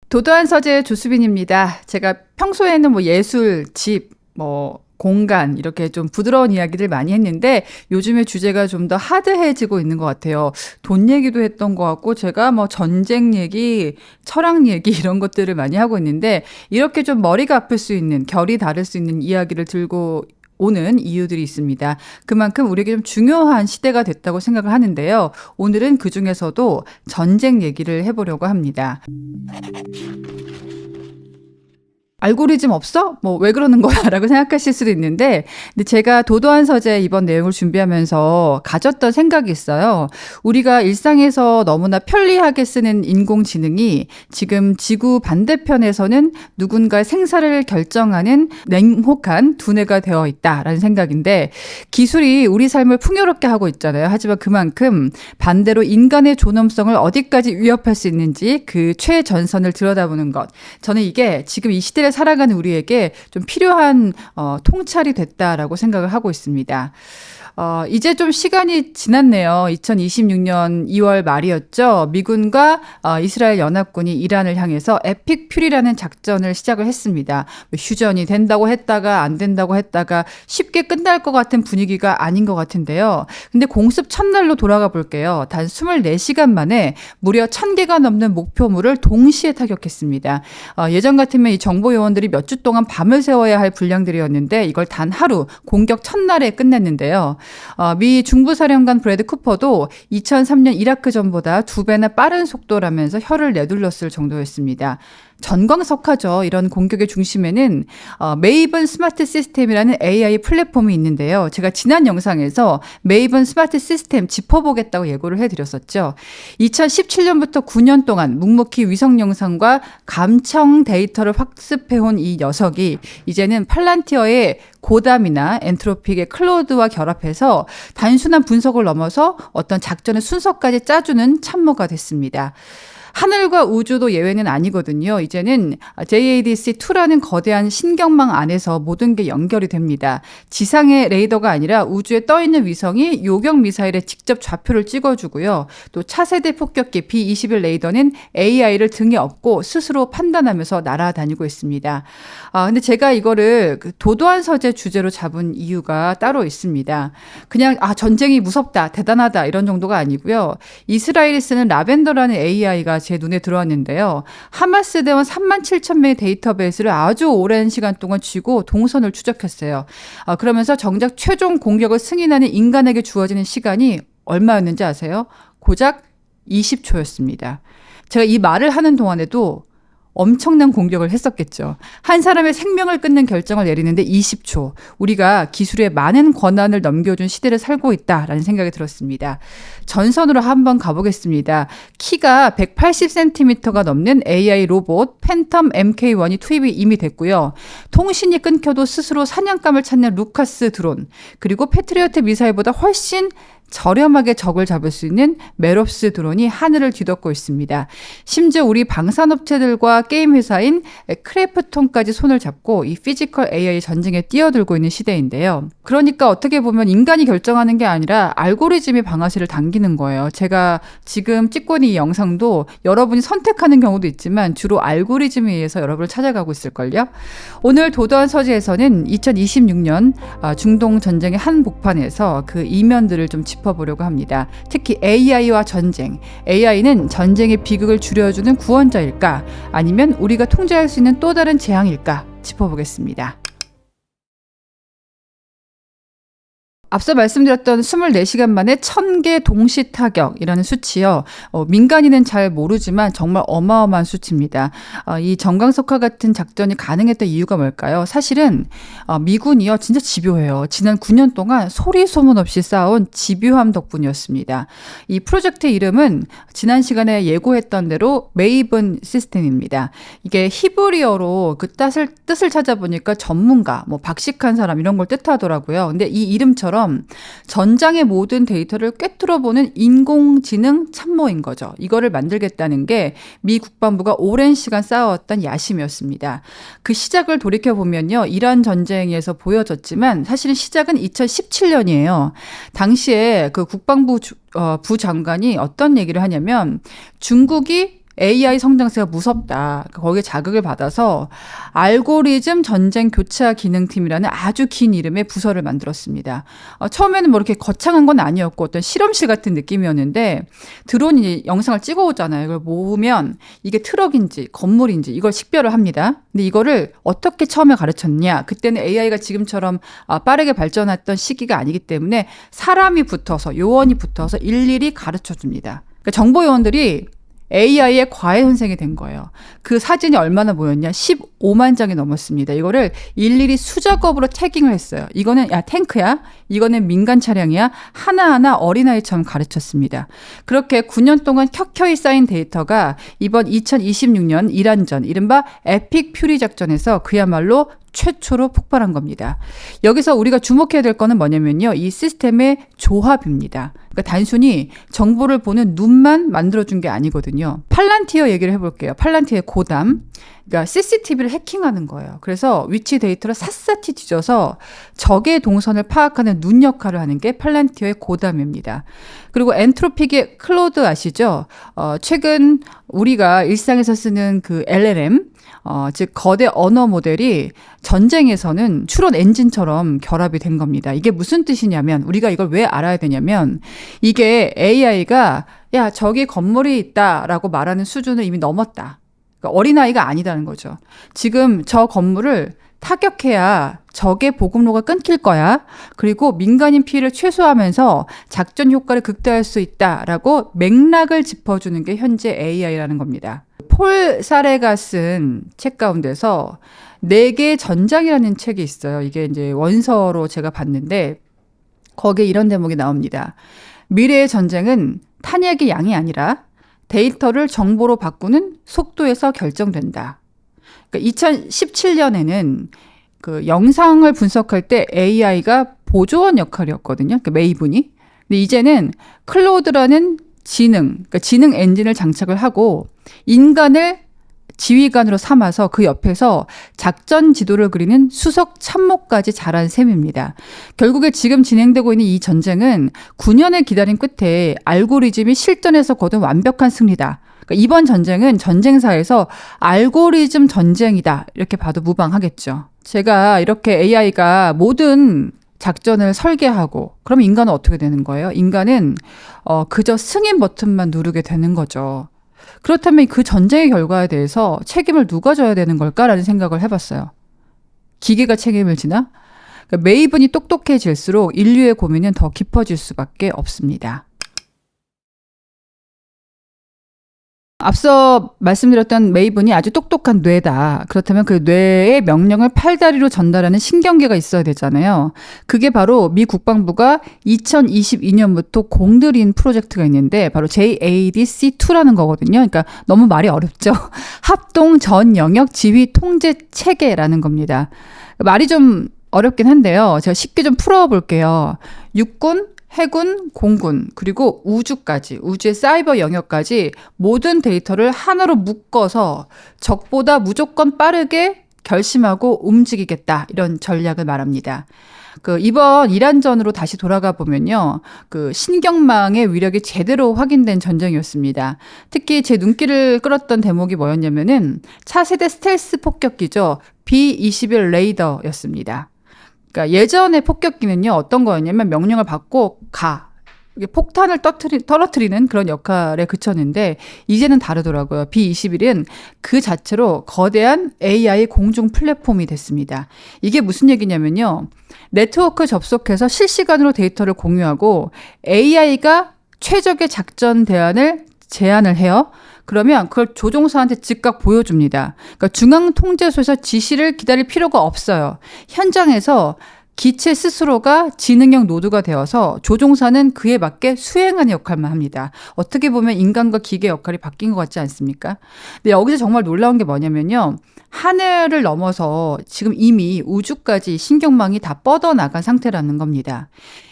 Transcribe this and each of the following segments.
도도한 서재 조수빈입니다. 제가 평소에는 뭐 예술, 집, 공간 이렇게 좀 부드러운 이야기들 많이 했는데 요즘에 주제가 좀 더 하드해지고 있는 것 같아요. 돈 얘기도 했던 것 같고 제가 뭐 전쟁 얘기, 철학 얘기 이런 것들을 많이 하고 있는데 이렇게 좀 머리가 아플 수 있는 결이 다를 수 있는 이야기를 들고 오는 이유들이 있습니다. 그만큼 우리에게 좀 중요한 시대가 됐다고 생각을 하는데요. 오늘은 그중에서도 전쟁 얘기를 해보려고 합니다. 알고리즘 없어? 왜 그러는 거야? 라고 생각하실 수도 있는데, 근데 제가 도도한 서재 이번 내용을 준비하면서 가졌던 생각이 있어요. 우리가 일상에서 너무나 편리하게 쓰는 인공지능이 지금 지구 반대편에서는 누군가의 생사를 결정하는 냉혹한 두뇌가 되어 있다라는 생각인데, 기술이 우리 삶을 풍요롭게 하고 있잖아요. 하지만 그만큼 반대로 인간의 존엄성을 어디까지 위협할 수 있는지 그 최전선을 들여다보는 것. 저는 이게 지금 이 시대를 살아가는 우리에게 좀 필요한 통찰이 됐다라고 생각을 하고 있습니다. 이제 좀 시간이 지났네요. 2026년 2월 말이었죠. 미군과 이스라엘 연합군이 이란을 향해서 에픽 퓨리라는 작전을 시작을 했습니다. 휴전이 된다고 했다가 안 된다고 했다가 쉽게 끝날 것 같은 분위기가 아닌 것 같은데요. 근데 공습 첫날로 돌아가 볼게요. 단 24시간 만에 무려 1000개가 넘는 목표물을 동시에 타격했습니다. 예전 같으면 이 정보 요원들이 몇 주 동안 밤을 새워야 할 분량들이었는데 이걸 단 하루 공격 첫날에 끝냈는데요. 미 중부사령관 브래드 쿠퍼도 2003년 이라크전보다 2배나 빠른 속도라면서 혀를 내둘렀을 정도였습니다. 전광석화죠. 이런 공격의 중심에는 메이븐 스마트 시스템이라는 AI 플랫폼이 있는데요. 제가 지난 영상에서 메이븐 스마트 시스템 짚어보겠다고 예고를 해드렸었죠. 2017년부터 9년 동안 묵묵히 위성 영상과 감청 데이터를 학습해온 이 녀석이 이제는 팔란티어의 고담이나 엔트로픽의 클로드와 결합해서 단순한 분석을 넘어서 어떤 작전의 순서까지 짜주는 참모가 됐습니다. 하늘과 우주도 예외는 아니거든요. 이제는 JADC2라는 거대한 신경망 안에서 모든 게 연결이 됩니다. 지상의 레이더가 아니라 우주에 떠있는 위성이 요격 미사일에 직접 좌표를 찍어주고요. 또 차세대 폭격기 B-21 레이더는 AI를 등에 업고 스스로 판단하면서 날아다니고 있습니다. 근데 제가 이거를 도도한 서재 주제로 잡은 이유가 따로 있습니다. 그냥 전쟁이 무섭다, 대단하다 이런 정도가 아니고요. 이스라엘이 쓰는 라벤더라는 AI가 제 눈에 들어왔는데요. 하마스 대원 37,000명의 데이터베이스를 아주 오랜 시간 동안 쥐고 동선을 추적했어요. 그러면서 정작 최종 공격을 승인하는 인간에게 주어지는 시간이 얼마였는지 아세요? 고작 20초였습니다. 제가 이 말을 하는 동안에도 엄청난 공격을 했었겠죠. 한 사람의 생명을 끊는 결정을 내리는데 20초. 우리가 기술의 많은 권한을 넘겨준 시대를 살고 있다라는 생각이 들었습니다. 전선으로 한번 가보겠습니다. 키가 180cm가 넘는 AI 로봇 팬텀 MK1이 투입이 이미 됐고요. 통신이 끊겨도 스스로 사냥감을 찾는 루카스 드론, 그리고 패트리어트 미사일보다 훨씬 저렴하게 적을 잡을 수 있는 메롭스 드론이 하늘을 뒤덮고 있습니다. 심지어 우리 방산업체들과 게임 회사인 크래프톤까지 손을 잡고 이 피지컬 AI 전쟁에 뛰어들고 있는 시대인데요. 그러니까 어떻게 보면 인간이 결정하는 게 아니라 알고리즘이 방아쇠를 당기는 거예요. 제가 지금 찍고 있는 이 영상도 여러분이 선택하는 경우도 있지만 주로 알고리즘에 의해서 여러분을 찾아가고 있을걸요. 오늘 도도한 서재에서는 2026년 중동 전쟁의 한복판에서 그 이면들을 좀 짚어보려고 합니다. 특히 AI와 전쟁. AI는 전쟁의 비극을 줄여주는 구원자일까? 아니면 우리가 통제할 수 있는 또 다른 재앙일까? 짚어보겠습니다. 앞서 말씀드렸던 24시간 만에 1000개 동시 타격이라는 수치요. 민간인은 잘 모르지만 정말 어마어마한 수치입니다. 이 정광석화 같은 작전이 가능했던 이유가 뭘까요? 사실은 미군이요. 진짜 집요해요. 지난 9년 동안 소리 소문 없이 쌓아온 집요함 덕분이었습니다. 이 프로젝트의 이름은 지난 시간에 예고했던 대로 메이븐 시스템입니다. 이게 히브리어로 그 뜻을 찾아보니까 전문가, 박식한 사람 이런 걸 뜻하더라고요. 근데 이 이름처럼 전장의 모든 데이터를 꿰뚫어보는 인공지능 참모인 거죠. 이거를 만들겠다는 게 미 국방부가 오랜 시간 쌓아왔던 야심이었습니다. 그 시작을 돌이켜보면요. 이란 전쟁에서 보여졌지만 사실은 시작은 2017년이에요. 당시에 그 국방부 부장관이 어떤 얘기를 하냐면 중국이 AI 성장세가 무섭다. 거기에 자극을 받아서 알고리즘 전쟁 교차 기능팀이라는 아주 긴 이름의 부서를 만들었습니다. 처음에는 뭐 이렇게 거창한 건 아니었고 어떤 실험실 같은 느낌이었는데 드론이 영상을 찍어오잖아요. 이걸 모으면 이게 트럭인지 건물인지 이걸 식별을 합니다. 근데 이거를 어떻게 처음에 가르쳤냐? 그때는 AI가 지금처럼 빠르게 발전했던 시기가 아니기 때문에 사람이 붙어서 요원이 붙어서 일일이 가르쳐 줍니다. 그러니까 정보 요원들이 AI의 과외 선생이 된 거예요. 그 사진이 얼마나 모였냐? 15만 장이 넘었습니다. 이거를 일일이 수작업으로 태깅을 했어요. 이거는 야 탱크야? 이거는 민간 차량이야? 하나하나 어린아이처럼 가르쳤습니다. 그렇게 9년 동안 켜켜이 쌓인 데이터가 이번 2026년 이란전 이른바 에픽 퓨리 작전에서 그야말로 최초로 폭발한 겁니다. 여기서 우리가 주목해야 될 거는 뭐냐면요. 이 시스템의 조합입니다. 그러니까 단순히 정보를 보는 눈만 만들어준 게 아니거든요. 팔란티어 얘기를 해볼게요. 팔란티어의 고담. 그러니까 CCTV를 해킹하는 거예요. 그래서 위치 데이터를 샅샅이 뒤져서 적의 동선을 파악하는 눈 역할을 하는 게 팔란티어의 고담입니다. 그리고 엔트로픽의 클로드 아시죠? 최근 우리가 일상에서 쓰는 그 LLM, 즉 거대 언어 모델이 전쟁에서는 추론 엔진처럼 결합이 된 겁니다. 이게 무슨 뜻이냐면 우리가 이걸 왜 알아야 되냐면 이게 AI가 야 저기 건물이 있다라고 말하는 수준을 이미 넘었다. 그러니까 어린아이가 아니다는 거죠. 지금 저 건물을 타격해야 적의 보급로가 끊길 거야. 그리고 민간인 피해를 최소화하면서 작전 효과를 극대화할 수 있다라고 맥락을 짚어주는 게 현재 AI라는 겁니다. 폴 사레가 쓴 책 가운데서 4개의 전장이라는 책이 있어요. 이게 이제 원서로 제가 봤는데 거기에 이런 대목이 나옵니다. 미래의 전쟁은 탄약의 양이 아니라 데이터를 정보로 바꾸는 속도에서 결정된다. 그러니까 2017년에는 그 영상을 분석할 때 AI가 보조원 역할이었거든요. 그 메이븐이. 근데 이제는 클로드라는 그러니까 지능 엔진을 장착을 하고 인간을 지휘관으로 삼아서 그 옆에서 작전 지도를 그리는 수석 참모까지 잘한 셈입니다. 결국에 지금 진행되고 있는 이 전쟁은 9년을 기다린 끝에 알고리즘이 실전에서 거둔 완벽한 승리다. 그러니까 이번 전쟁은 전쟁사에서 알고리즘 전쟁이다. 이렇게 봐도 무방하겠죠. 제가 이렇게 AI가 모든 작전을 설계하고 그럼 인간은 어떻게 되는 거예요? 인간은 그저 승인 버튼만 누르게 되는 거죠. 그렇다면 그 전쟁의 결과에 대해서 책임을 누가 져야 되는 걸까라는 생각을 해봤어요. 기계가 책임을 지나? 그러니까 메이븐이 똑똑해질수록 인류의 고민은 더 깊어질 수밖에 없습니다. 앞서 말씀드렸던 메이븐이 아주 똑똑한 뇌다. 그렇다면 그 뇌의 명령을 팔다리로 전달하는 신경계가 있어야 되잖아요. 그게 바로 미 국방부가 2022년부터 공들인 프로젝트가 있는데 바로 JADC2라는 거거든요. 그러니까 너무 말이 어렵죠. 합동 전 영역 지휘 통제 체계라는 겁니다. 말이 좀 어렵긴 한데요. 제가 쉽게 좀 풀어볼게요. 육군, 해군, 공군, 그리고 우주까지, 우주의 사이버 영역까지 모든 데이터를 하나로 묶어서 적보다 무조건 빠르게 결심하고 움직이겠다. 이런 전략을 말합니다. 이번 이란전으로 다시 돌아가 보면요. 신경망의 위력이 제대로 확인된 전쟁이었습니다. 특히 제 눈길을 끌었던 대목이 뭐였냐면은 차세대 스텔스 폭격기죠. B-21 레이더였습니다. 그러니까 예전의 폭격기는요, 어떤 거였냐면 명령을 받고 이게 폭탄을 떨어뜨리는 그런 역할에 그쳤는데, 이제는 다르더라고요. B-21은 그 자체로 거대한 AI 공중 플랫폼이 됐습니다. 이게 무슨 얘기냐면요, 네트워크 접속해서 실시간으로 데이터를 공유하고 AI가 최적의 작전 대안을 제안을 해요. 그러면 그걸 조종사한테 즉각 보여줍니다. 그러니까 중앙통제소에서 지시를 기다릴 필요가 없어요. 현장에서 기체 스스로가 지능형 노드가 되어서 조종사는 그에 맞게 수행하는 역할만 합니다. 어떻게 보면 인간과 기계 역할이 바뀐 것 같지 않습니까? 근데 여기서 정말 놀라운 게 뭐냐면요. 하늘을 넘어서 지금 이미 우주까지 신경망이 다 뻗어나간 상태라는 겁니다.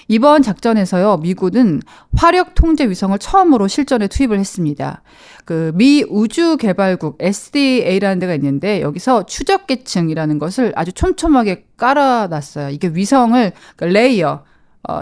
이번 작전에서요, 미군은 화력 통제 위성을 처음으로 실전에 투입을 했습니다. 미 우주개발국 SDA라는 데가 있는데 여기서 추적계층이라는 것을 아주 촘촘하게 깔아놨어요. 이게 위성을, 레이어,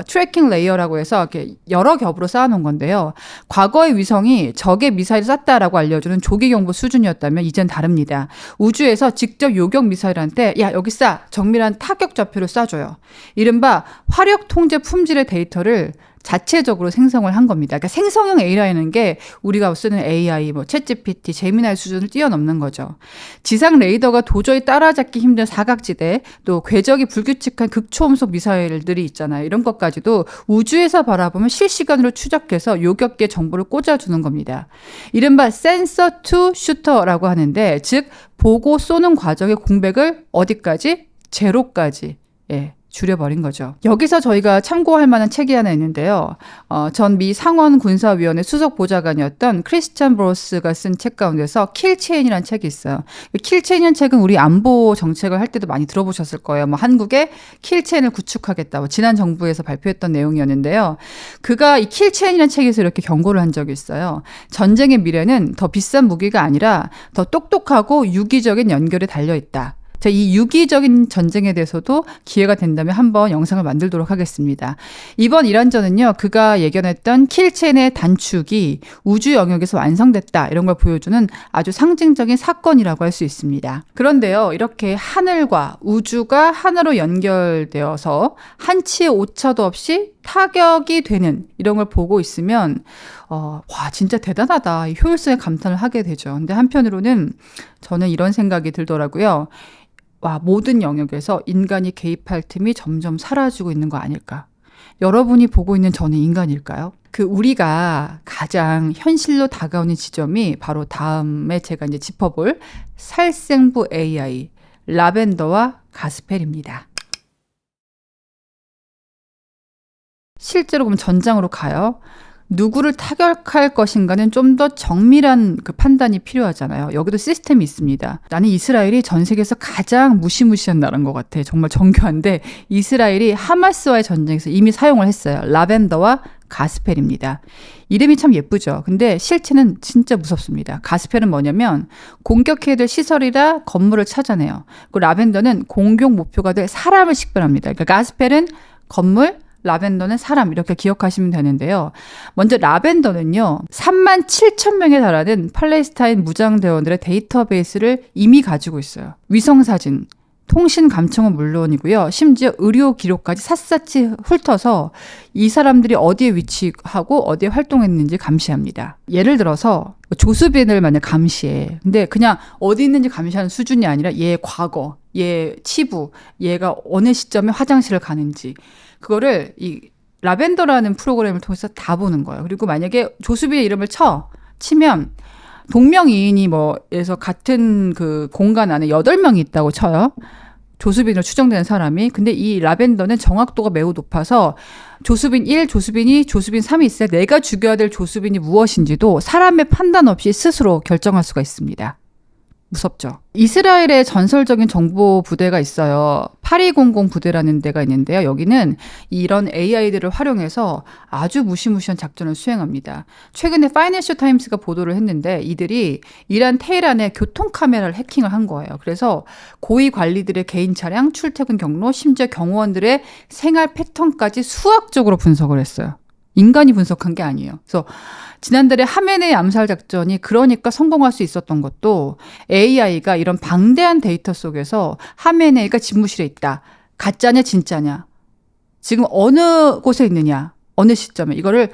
트래킹 레이어라고 해서 이렇게 여러 겹으로 쌓아놓은 건데요. 과거의 위성이 적의 미사일을 쐈다라고 알려주는 조기 경보 수준이었다면 이젠 다릅니다. 우주에서 직접 요격 미사일한테 야 여기 쏴 정밀한 타격 좌표를 쏴줘요. 이른바 화력 통제 품질의 데이터를 자체적으로 생성을 한 겁니다. 그러니까 생성형 AI라는 게 우리가 쓰는 AI, 뭐 챗GPT, 제미나이 수준을 뛰어넘는 거죠. 지상 레이더가 도저히 따라잡기 힘든 사각지대, 또 궤적이 불규칙한 극초음속 미사일들이 있잖아요. 이런 것까지도 우주에서 바라보면 실시간으로 추적해서 요격기에 정보를 꽂아주는 겁니다. 이른바 센서 투 슈터라고 하는데, 즉 보고 쏘는 과정의 공백을 어디까지? 제로까지. 줄여버린 거죠. 여기서 저희가 참고할 만한 책이 하나 있는데요. 전 미 상원군사위원회 수석 보좌관이었던 크리스찬 브로스가 쓴 책 가운데서 킬체인이라는 책이 있어요. 킬체인이라는 책은 우리 안보 정책을 할 때도 많이 들어보셨을 거예요. 뭐 한국의 킬체인을 구축하겠다고 지난 정부에서 발표했던 내용이었는데요. 그가 이 킬체인이라는 책에서 이렇게 경고를 한 적이 있어요. 전쟁의 미래는 더 비싼 무기가 아니라 더 똑똑하고 유기적인 연결에 달려있다. 이 유기적인 전쟁에 대해서도 기회가 된다면 한번 영상을 만들도록 하겠습니다. 이번 이란전은요, 그가 예견했던 킬체인의 단축이 우주 영역에서 완성됐다, 이런 걸 보여주는 아주 상징적인 사건이라고 할 수 있습니다. 그런데요, 이렇게 하늘과 우주가 하나로 연결되어서 한치의 오차도 없이 타격이 되는 이런 걸 보고 있으면 와 진짜 대단하다, 이 효율성에 감탄을 하게 되죠. 근데 한편으로는 저는 이런 생각이 들더라고요. 와, 모든 영역에서 인간이 개입할 틈이 점점 사라지고 있는 거 아닐까? 여러분이 보고 있는 저는 인간일까요? 우리가 가장 현실로 다가오는 지점이 바로 다음에 제가 이제 짚어볼 살생부 AI, 라벤더와 가스펠입니다. 실제로 그럼 전장으로 가요. 누구를 타격할 것인가는 좀 더 정밀한 판단이 필요하잖아요. 여기도 시스템이 있습니다. 나는 이스라엘이 전 세계에서 가장 무시무시한 나라인 것 같아. 정말 정교한데 이스라엘이 하마스와의 전쟁에서 이미 사용을 했어요. 라벤더와 가스펠입니다. 이름이 참 예쁘죠. 근데 실체는 진짜 무섭습니다. 가스펠은 뭐냐면 공격해야 될 시설이라 건물을 찾아내요. 그리고 라벤더는 공격 목표가 될 사람을 식별합니다. 그러니까 가스펠은 건물, 라벤더는 사람, 이렇게 기억하시면 되는데요. 먼저 라벤더는요, 37,000명에 달하는 팔레스타인 무장대원들의 데이터베이스를 이미 가지고 있어요. 위성사진, 통신 감청은 물론이고요. 심지어 의료 기록까지 샅샅이 훑어서 이 사람들이 어디에 위치하고 어디에 활동했는지 감시합니다. 예를 들어서 조수빈을 만약 감시해. 근데 그냥 어디 있는지 감시하는 수준이 아니라 얘의 과거, 얘 치부, 얘가 어느 시점에 화장실을 가는지, 그거를 이 라벤더라는 프로그램을 통해서 다 보는 거예요. 그리고 만약에 조수빈의 이름을 치면 동명이인이 뭐에서 같은 공간 안에 8명이 있다고 쳐요. 조수빈으로 추정되는 사람이. 근데 이 라벤더는 정확도가 매우 높아서 조수빈 1, 조수빈 2, 조수빈 3이 있어야 내가 죽여야 될 조수빈이 무엇인지도 사람의 판단 없이 스스로 결정할 수가 있습니다. 무섭죠. 이스라엘의 전설적인 정보 부대가 있어요. 8200 부대라는 데가 있는데요. 여기는 이런 AI들을 활용해서 아주 무시무시한 작전을 수행합니다. 최근에 파이낸셜 타임스가 보도를 했는데 이들이 이란 테헤란의 교통 카메라를 해킹을 한 거예요. 그래서 고위 관리들의 개인 차량, 출퇴근 경로, 심지어 경호원들의 생활 패턴까지 수학적으로 분석을 했어요. 인간이 분석한 게 아니에요. 그래서 지난달에 하메네이 암살 작전이 그러니까 성공할 수 있었던 것도 AI가 이런 방대한 데이터 속에서 하메네이가 집무실에 있다. 가짜냐 진짜냐. 지금 어느 곳에 있느냐. 어느 시점에. 이거를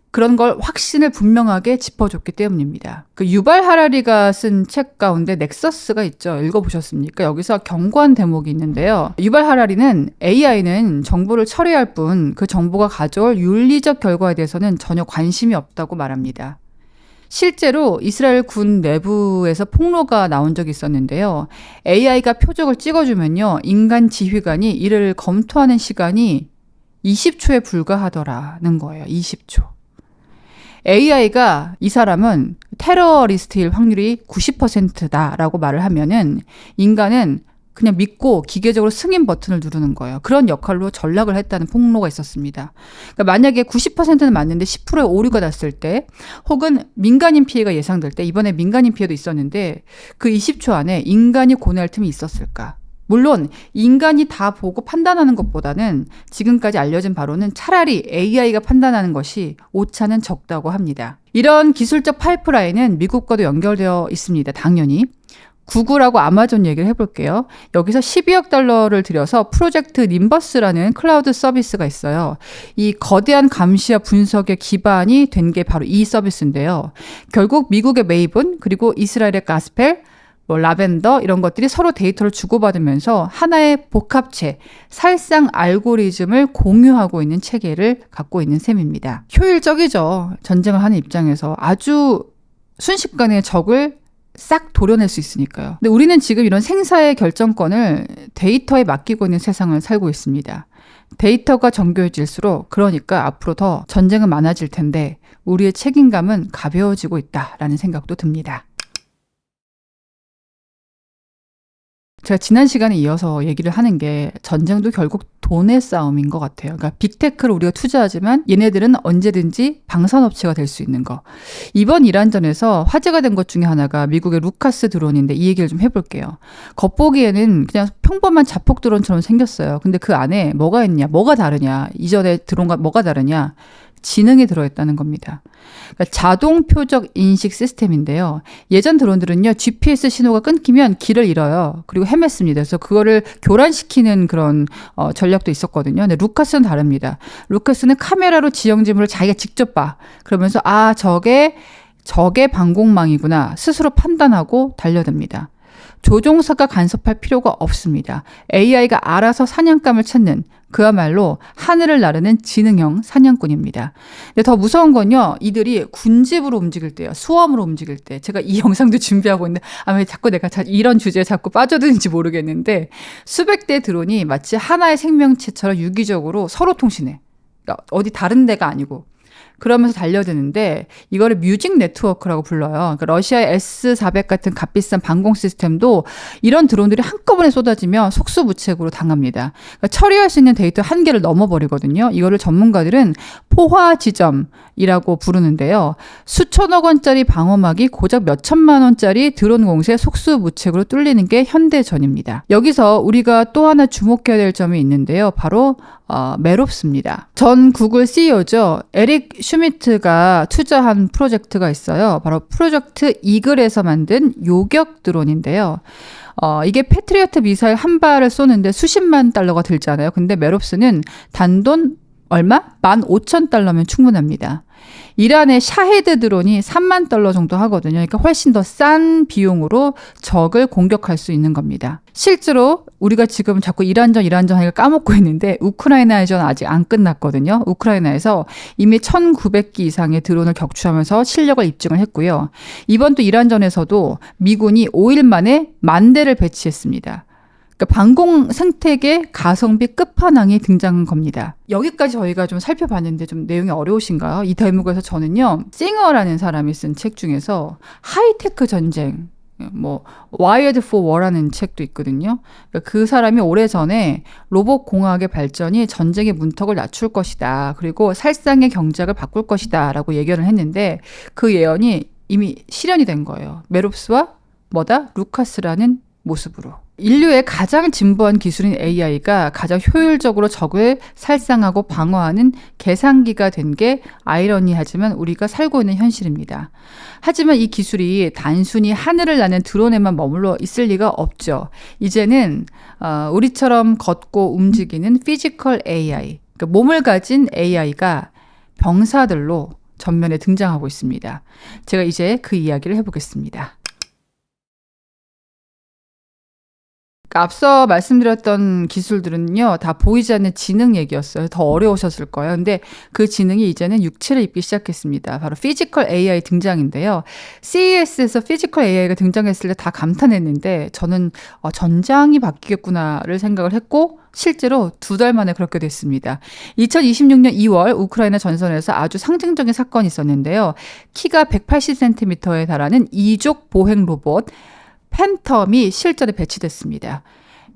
그런 걸 확신을 분명하게 짚어줬기 때문입니다. 유발 하라리가 쓴 책 가운데 넥서스가 있죠. 읽어보셨습니까? 여기서 경고한 대목이 있는데요. 유발 하라리는 AI는 정보를 처리할 뿐 그 정보가 가져올 윤리적 결과에 대해서는 전혀 관심이 없다고 말합니다. 실제로 이스라엘 군 내부에서 폭로가 나온 적이 있었는데요. AI가 표적을 찍어주면요, 인간 지휘관이 이를 검토하는 시간이 20초에 불과하더라는 거예요. 20초. AI가 이 사람은 테러리스트일 확률이 90%다라고 말을 하면은 인간은 그냥 믿고 기계적으로 승인 버튼을 누르는 거예요. 그런 역할로 전락을 했다는 폭로가 있었습니다. 그러니까 만약에 90%는 맞는데 10%의 오류가 났을 때, 혹은 민간인 피해가 예상될 때, 이번에 민간인 피해도 있었는데 그 20초 안에 인간이 고뇌할 틈이 있었을까? 물론 인간이 다 보고 판단하는 것보다는 지금까지 알려진 바로는 차라리 AI가 판단하는 것이 오차는 적다고 합니다. 이런 기술적 파이프라인은 미국과도 연결되어 있습니다. 당연히. 구글하고 아마존 얘기를 해볼게요. 여기서 12억 달러를 들여서 프로젝트 님버스라는 클라우드 서비스가 있어요. 이 거대한 감시와 분석의 기반이 된 게 바로 이 서비스인데요. 결국 미국의 메이븐 그리고 이스라엘의 가스펠 라벤더 이런 것들이 서로 데이터를 주고받으면서 하나의 복합체, 살상 알고리즘을 공유하고 있는 체계를 갖고 있는 셈입니다. 효율적이죠. 전쟁을 하는 입장에서 아주 순식간에 적을 싹 도려낼 수 있으니까요. 근데 우리는 지금 이런 생사의 결정권을 데이터에 맡기고 있는 세상을 살고 있습니다. 데이터가 정교해질수록 그러니까 앞으로 더 전쟁은 많아질 텐데 우리의 책임감은 가벼워지고 있다라는 생각도 듭니다. 제가 지난 시간에 이어서 얘기를 하는 게 전쟁도 결국 돈의 싸움인 것 같아요. 그러니까 빅테크를 우리가 투자하지만 얘네들은 언제든지 방산업체가 될 수 있는 거. 이번 이란전에서 화제가 된 것 중에 하나가 미국의 루카스 드론인데 이 얘기를 좀 해볼게요. 겉보기에는 그냥 평범한 자폭 드론처럼 생겼어요. 근데 그 안에 뭐가 있냐, 뭐가 다르냐, 이전에 드론과 뭐가 다르냐, 지능이 들어있다는 겁니다. 그러니까 자동 표적 인식 시스템인데요. 예전 드론들은요, GPS 신호가 끊기면 길을 잃어요. 그리고 헤맸습니다. 그래서 그거를 교란시키는 그런 전략도 있었거든요. 근데 루카스는 다릅니다. 루카스는 카메라로 지형 지물을 자기가 직접 봐. 그러면서 저게 적의 방공망이구나 스스로 판단하고 달려듭니다. 조종사가 간섭할 필요가 없습니다. AI가 알아서 사냥감을 찾는 그야말로 하늘을 나르는 지능형 사냥꾼입니다. 근데 더 무서운 건요. 이들이 군집으로 움직일 때요. 수험으로 움직일 때. 제가 이 영상도 준비하고 있는데 왜 자꾸 내가 이런 주제에 자꾸 빠져드는지 모르겠는데 수백 대의 드론이 마치 하나의 생명체처럼 유기적으로 서로 통신해. 그러니까 어디 다른 데가 아니고. 그러면서 달려드는데 이거를 뮤직 네트워크라고 불러요. 그러니까 러시아의 S-400 같은 값비싼 방공 시스템도 이런 드론들이 한꺼번에 쏟아지면 속수무책으로 당합니다. 그러니까 처리할 수 있는 데이터 한계를 넘어버리거든요. 이거를 전문가들은 포화 지점이라고 부르는데요. 수천억 원짜리 방어막이 고작 몇천만 원짜리 드론 공세에 속수무책으로 뚫리는 게 현대전입니다. 여기서 우리가 또 하나 주목해야 될 점이 있는데요. 바로 메롭스입니다. 전 구글 CEO죠. 에릭 슈미트가 투자한 프로젝트가 있어요. 바로 프로젝트 이글에서 만든 요격 드론인데요. 이게 패트리어트 미사일 한 발을 쏘는데 수십만 달러가 들잖아요. 근데 메롭스는 단돈 얼마? 15,000달러면 충분합니다. 이란의 샤헤드 드론이 3만 달러 정도 하거든요. 그러니까 훨씬 더 싼 비용으로 적을 공격할 수 있는 겁니다. 실제로 우리가 지금 자꾸 이란전 하기가 까먹고 있는데 우크라이나전 아직 안 끝났거든요. 우크라이나에서 이미 1,900기 이상의 드론을 격추하면서 실력을 입증을 했고요. 이번 또 이란전에서도 미군이 5일 만에 10,000대를 배치했습니다. 그러니까 방공 생태계 가성비 끝판왕이 등장한 겁니다. 여기까지 저희가 좀 살펴봤는데 좀 내용이 어려우신가요? 이 대목에서 저는요. 싱어라는 사람이 쓴 책 중에서 하이테크 전쟁, Wired for War라는 책도 있거든요. 그러니까 그 사람이 오래전에 로봇 공학의 발전이 전쟁의 문턱을 낮출 것이다. 그리고 살상의 경작을 바꿀 것이다. 라고 예견을 했는데 그 예언이 이미 실현이 된 거예요. 메롭스와 루카스라는 모습으로. 인류의 가장 진보한 기술인 AI가 가장 효율적으로 적을 살상하고 방어하는 계산기가 된 게 아이러니하지만 우리가 살고 있는 현실입니다. 하지만 이 기술이 단순히 하늘을 나는 드론에만 머물러 있을 리가 없죠. 이제는 우리처럼 걷고 움직이는 피지컬 AI, 그러니까 몸을 가진 AI가 병사들로 전면에 등장하고 있습니다. 제가 이제 그 이야기를 해보겠습니다. 앞서 말씀드렸던 기술들은요, 다 보이지 않는 지능 얘기였어요. 더 어려우셨을 거예요. 근데 그 지능이 이제는 육체를 입기 시작했습니다. 바로 피지컬 AI 등장인데요. CES에서 피지컬 AI가 등장했을 때 다 감탄했는데, 저는 전장이 바뀌겠구나를 생각을 했고, 실제로 2달 만에 그렇게 됐습니다. 2026년 2월 우크라이나 전선에서 아주 상징적인 사건이 있었는데요. 키가 180cm에 달하는 이족 보행 로봇 팬텀이 실전에 배치됐습니다.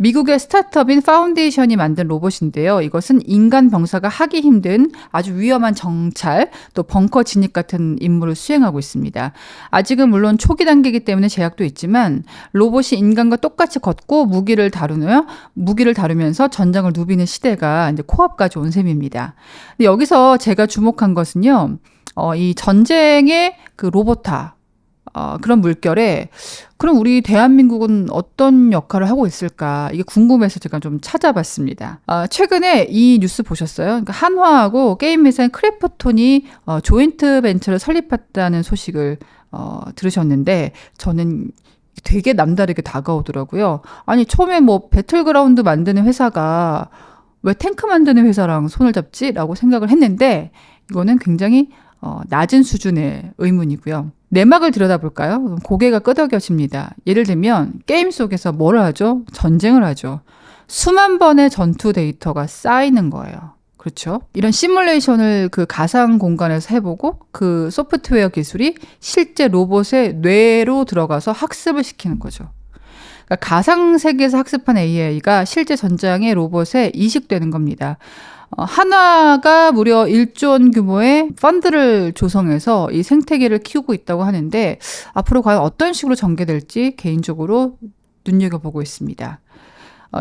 미국의 스타트업인 파운데이션이 만든 로봇인데요. 이것은 인간 병사가 하기 힘든 아주 위험한 정찰, 또 벙커 진입 같은 임무를 수행하고 있습니다. 아직은 물론 초기 단계이기 때문에 제약도 있지만 로봇이 인간과 똑같이 걷고 무기를 다루면서 전장을 누비는 시대가 이제 코앞까지 온 셈입니다. 근데 여기서 제가 주목한 것은요. 이 전쟁의 그 로봇화, 그런 물결에 그럼 우리 대한민국은 어떤 역할을 하고 있을까? 이게 궁금해서 제가 좀 찾아봤습니다. 최근에 이 뉴스 보셨어요? 그러니까 한화하고 게임 회사인 크래프톤이 조인트 벤처를 설립했다는 소식을 들으셨는데 저는 되게 남다르게 다가오더라고요. 아니 처음에 뭐 배틀그라운드 만드는 회사가 왜 탱크 만드는 회사랑 손을 잡지? 라고 생각을 했는데 이거는 굉장히 낮은 수준의 의문이고요. 내막을 들여다볼까요? 고개가 끄덕여집니다. 예를 들면 게임 속에서 뭘 하죠? 전쟁을 하죠. 수만 번의 전투 데이터가 쌓이는 거예요. 그렇죠? 이런 시뮬레이션을 그 가상 공간에서 해보고 그 소프트웨어 기술이 실제 로봇의 뇌로 들어가서 학습을 시키는 거죠. 그러니까 가상 세계에서 학습한 AI가 실제 전장의 로봇에 이식되는 겁니다. 한화가 무려 1조 원 규모의 펀드를 조성해서 이 생태계를 키우고 있다고 하는데 앞으로 과연 어떤 식으로 전개될지 개인적으로 눈여겨보고 있습니다.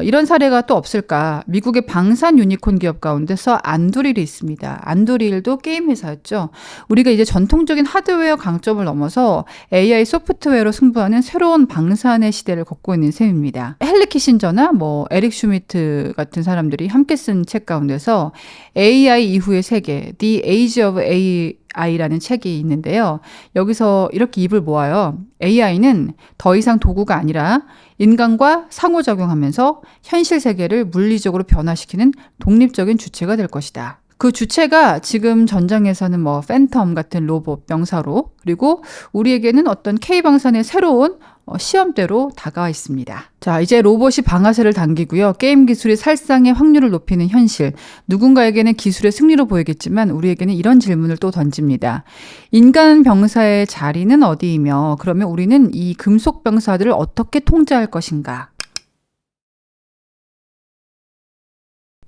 이런 사례가 또 없을까? 미국의 방산 유니콘 기업 가운데서 안두릴이 있습니다. 안두릴도 게임 회사였죠. 우리가 이제 전통적인 하드웨어 강점을 넘어서 AI 소프트웨어로 승부하는 새로운 방산의 시대를 걷고 있는 셈입니다. 헨리 키신저나 에릭 슈미트 같은 사람들이 함께 쓴 책 가운데서 AI 이후의 세계, The Age of AI라는 책이 있는데요. 여기서 이렇게 입을 모아요. AI는 더 이상 도구가 아니라 인간과 상호작용하면서 현실 세계를 물리적으로 변화시키는 독립적인 주체가 될 것이다. 그 주체가 지금 전장에서는 팬텀 같은 로봇, 병사로, 그리고 우리에게는 어떤 K방산의 새로운 시험대로 다가와 있습니다. 자, 이제 로봇이 방아쇠를 당기고요. 게임 기술이 살상의 확률을 높이는 현실. 누군가에게는 기술의 승리로 보이겠지만 우리에게는 이런 질문을 또 던집니다. 인간 병사의 자리는 어디이며 그러면 우리는 이 금속 병사들을 어떻게 통제할 것인가?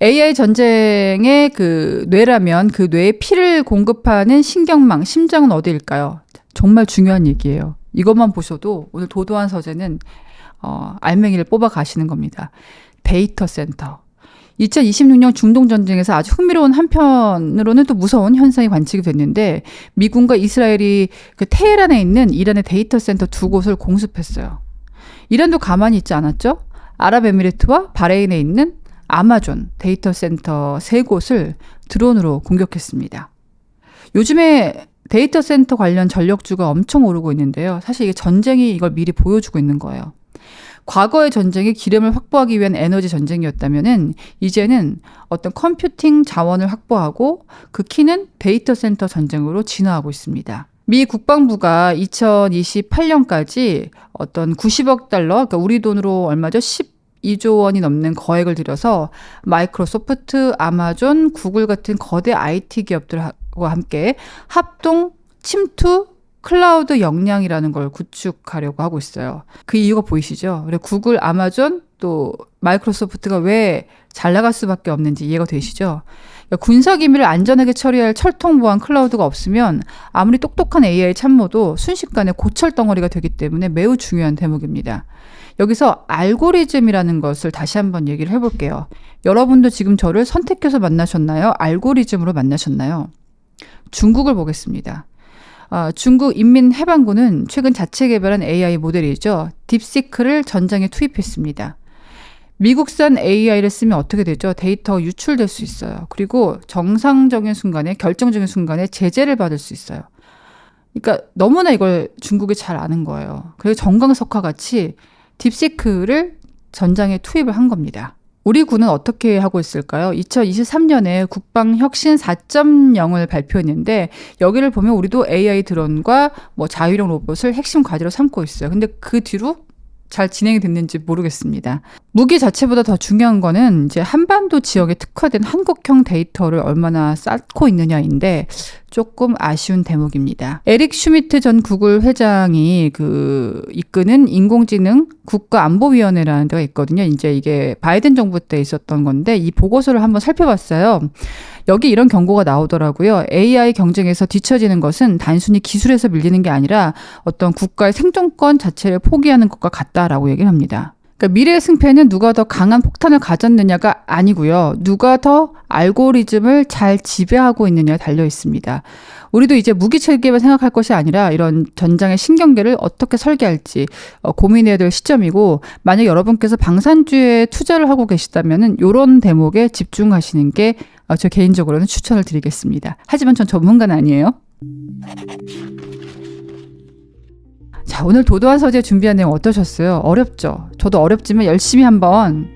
AI 전쟁의 그 뇌라면 그 뇌에 피를 공급하는 신경망, 심장은 어디일까요? 정말 중요한 얘기예요. 이것만 보셔도 오늘 도도한 서재는 알맹이를 뽑아 가시는 겁니다. 데이터 센터. 2026년 중동 전쟁에서 아주 흥미로운 한편으로는 또 무서운 현상이 관측이 됐는데 미군과 이스라엘이 그 테헤란에 있는 이란의 데이터 센터 2곳을 공습했어요. 이란도 가만히 있지 않았죠? 아랍에미리트와 바레인에 있는 아마존 데이터 센터 3곳을 드론으로 공격했습니다. 요즘에 데이터 센터 관련 전력주가 엄청 오르고 있는데요. 사실 이게 전쟁이 이걸 미리 보여주고 있는 거예요. 과거의 전쟁이 기름을 확보하기 위한 에너지 전쟁이었다면은 이제는 어떤 컴퓨팅 자원을 확보하고 그 키는 데이터 센터 전쟁으로 진화하고 있습니다. 미 국방부가 2028년까지 어떤 90억 달러, 그러니까 우리 돈으로 얼마죠? 12조 원이 넘는 거액을 들여서 마이크로소프트, 아마존, 구글 같은 거대 IT 기업들과 함께 합동 침투 클라우드 역량이라는 걸 구축하려고 하고 있어요. 그 이유가 보이시죠? 그리고 구글, 아마존, 또 마이크로소프트가 왜 잘 나갈 수밖에 없는지 이해가 되시죠? 그러니까 군사 기밀을 안전하게 처리할 철통 보안 클라우드가 없으면 아무리 똑똑한 AI 참모도 순식간에 고철 덩어리가 되기 때문에 매우 중요한 대목입니다. 여기서 알고리즘이라는 것을 다시 한번 얘기를 해볼게요. 여러분도 지금 저를 선택해서 만나셨나요? 알고리즘으로 만나셨나요? 중국을 보겠습니다. 중국 인민해방군은 최근 자체 개발한 AI 모델이죠. 딥시크를 전장에 투입했습니다. 미국산 AI를 쓰면 어떻게 되죠? 데이터가 유출될 수 있어요. 그리고 결정적인 순간에 제재를 받을 수 있어요. 그러니까 너무나 이걸 중국이 잘 아는 거예요. 그래서 정광석화 같이 딥시크를 전장에 투입을 한 겁니다. 우리 군은 어떻게 하고 있을까요? 2023년에 국방혁신 4.0을 발표했는데 여기를 보면 우리도 AI 드론과 자유형 로봇을 핵심 과제로 삼고 있어요. 근데 그 뒤로 잘 진행이 됐는지 모르겠습니다. 무기 자체보다 더 중요한 거는 이제 한반도 지역에 특화된 한국형 데이터를 얼마나 쌓고 있느냐인데 조금 아쉬운 대목입니다. 에릭 슈미트 전 구글 회장이 이끄는 인공지능 국가안보위원회라는 데가 있거든요. 이제 이게 바이든 정부 때 있었던 건데 이 보고서를 한번 살펴봤어요. 여기 이런 경고가 나오더라고요. AI 경쟁에서 뒤처지는 것은 단순히 기술에서 밀리는 게 아니라 어떤 국가의 생존권 자체를 포기하는 것과 같다라고 얘기를 합니다. 그러니까 미래의 승패는 누가 더 강한 폭탄을 가졌느냐가 아니고요. 누가 더 알고리즘을 잘 지배하고 있느냐에 달려 있습니다. 우리도 이제 무기 체계만 생각할 것이 아니라 이런 전장의 신경계를 어떻게 설계할지 고민해야 될 시점이고, 만약 여러분께서 방산주에 투자를 하고 계시다면 이런 대목에 집중하시는 게 저 개인적으로는 추천을 드리겠습니다. 하지만 전 전문가는 아니에요. 자, 오늘 도도한 서재 준비한 내용 어떠셨어요? 어렵죠? 저도 어렵지만 열심히 한번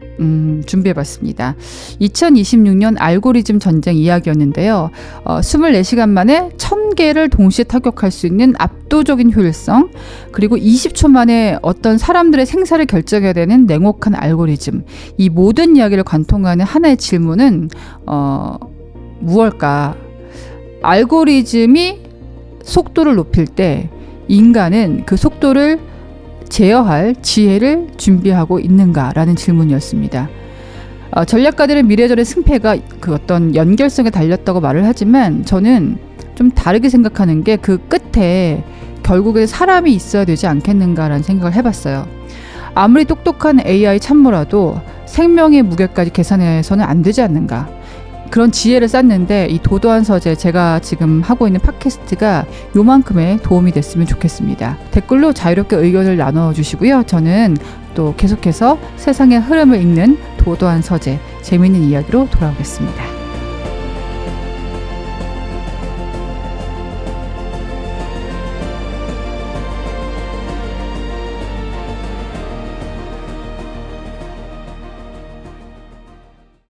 준비해봤습니다. 2026년 알고리즘 전쟁 이야기였는데요. 24시간 만에 1000개를 동시에 타격할 수 있는 압도적인 효율성, 그리고 20초 만에 어떤 사람들의 생사를 결정해야 되는 냉혹한 알고리즘, 이 모든 이야기를 관통하는 하나의 질문은 무엇일까? 알고리즘이 속도를 높일 때 인간은 그 속도를 제어할 지혜를 준비하고 있는가라는 질문이었습니다. 전략가들의 미래절의 승패가 그 어떤 연결성에 달렸다고 말을 하지만 저는 좀 다르게 생각하는 게 그 끝에 결국에 사람이 있어야 되지 않겠는가라는 생각을 해봤어요. 아무리 똑똑한 AI 참모라도 생명의 무게까지 계산해서는 안 되지 않는가. 그런 지혜를 쌓는데 이 도도한 서재, 제가 지금 하고 있는 팟캐스트가 요만큼의 도움이 됐으면 좋겠습니다. 댓글로 자유롭게 의견을 나눠주시고요. 저는 또 계속해서 세상의 흐름을 읽는 도도한 서재, 재미있는 이야기로 돌아오겠습니다.